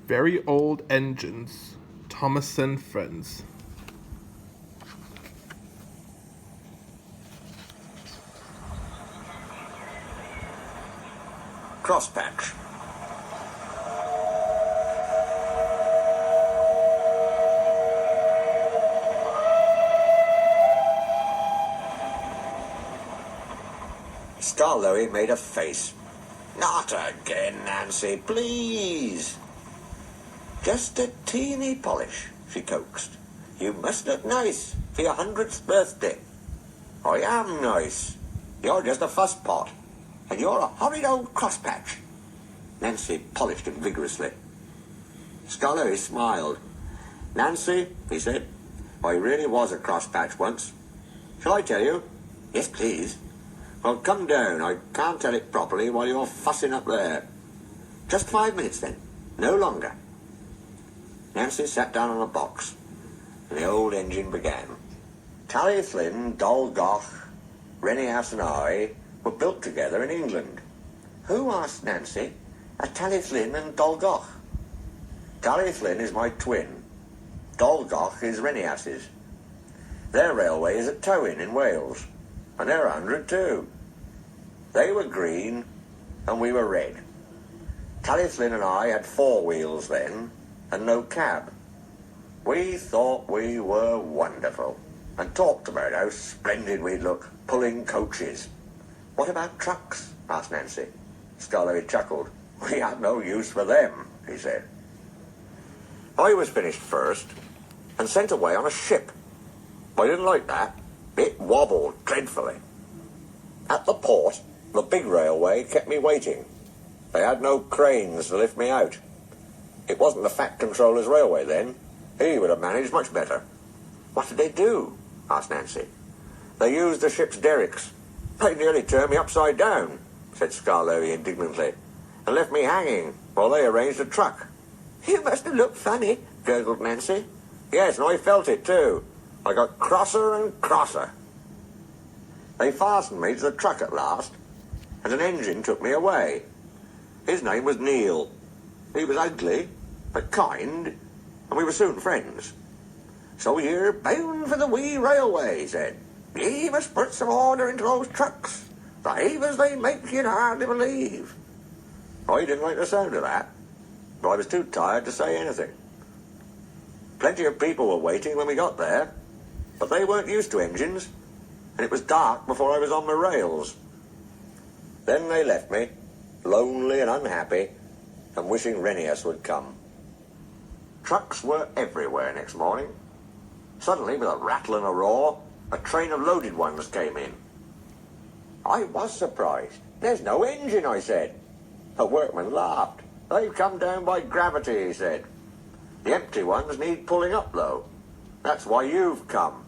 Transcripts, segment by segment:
Very old engines. Thomas and Friends. Crosspatch. Scarlowy made a face. Not again, Nancy, please. Just a teeny polish, she coaxed. You must look nice for your 100th birthday. I am nice. You're just a fusspot, and you're a horrid old crosspatch. Nancy polished him vigorously. Scarlowy smiled. Nancy, he said, I really was a crosspatch once. Shall I tell you? Yes, please. Well, come down. I can't tell it properly while you're fussing up there. Just 5 minutes, then. No longer. Nancy sat down on a box, and the old engine began. Tally-Flynn, Dolgoch, Rennias and I were built together in England. Who, asked Nancy, are Tally-Flynn and Dolgoch? Tally-Flynn is my twin. Dolgoch is Rennias's. Their railway is at Towyn in Wales, and they're 100 too. They were green, and we were red. Tally-Flynn and I had 4 wheels then, and no cab. We thought we were wonderful, and talked about how splendid we'd look, pulling coaches. What about trucks? Asked Nancy. Scarlowy chuckled. We had no use for them, he said. I was finished first, and sent away on a ship. I didn't like that. It wobbled dreadfully. At the port, the big railway kept me waiting. They had no cranes to lift me out. It wasn't the Fat Controller's railway then. He would have managed much better. What did they do? Asked Nancy. They used the ship's derricks. They nearly turned me upside down, said Scarlowy indignantly, and left me hanging while they arranged a truck. You must have looked funny, gurgled Nancy. Yes, and I felt it too. I got crosser and crosser. They fastened me to the truck at last, and an engine took me away. His name was Neil. He was ugly, but kind, and we were soon friends. So you're bound for the wee railway, he said. Ye must put some order into those trucks. The havers they make you'd hardly believe. I didn't like the sound of that, but I was too tired to say anything. Plenty of people were waiting when we got there, but they weren't used to engines, and it was dark before I was on the rails. Then they left me, lonely and unhappy, and wishing Rennias would come. Trucks were everywhere next morning. Suddenly, with a rattle and a roar, a train of loaded ones came in. I was surprised. There's no engine, I said. A workman laughed. They've come down by gravity, he said. The empty ones need pulling up, though. That's why you've come.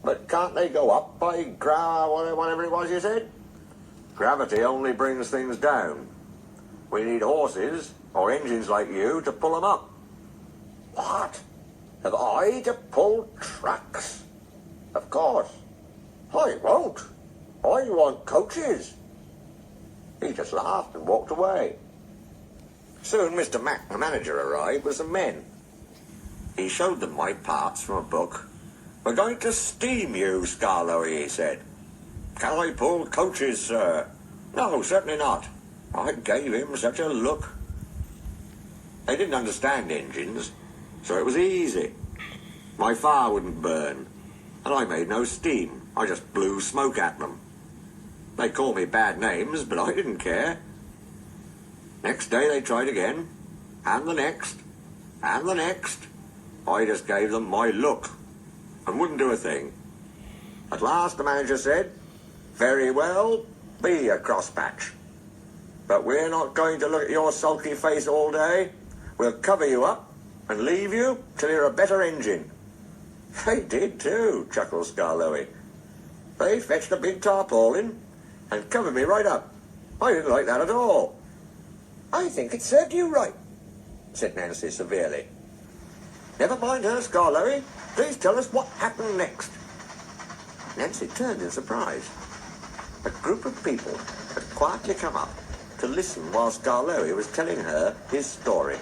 But can't they go up by whatever it was you said? Gravity only brings things down. We need horses, or engines like you, to pull them up. What? Have I to pull trucks? Of course. I won't. I want coaches. He just laughed and walked away. Soon Mr. Mac, the manager, arrived with some men. He showed them my parts from a book. We're going to steam you, Scarlowy, he said. Can I pull coaches, sir? No, certainly not. I gave him such a look. They didn't understand engines, so it was easy. My fire wouldn't burn, and I made no steam. I just blew smoke at them. They called me bad names, but I didn't care. Next day they tried again, and the next, and the next. I just gave them my look, and wouldn't do a thing. At last the manager said, very well, be a crosspatch. But we're not going to look at your sulky face all day. We'll cover you up and leave you till you're a better engine. They did too, chuckled Scarlowy. They fetched a big tarpaulin and covered me right up. I didn't like that at all. I think it served you right, said Nancy severely. Never mind her, Scarlowy. Please tell us what happened next. Nancy turned in surprise. A group of people had quietly come up to listen whilst Garlowi was telling her his story.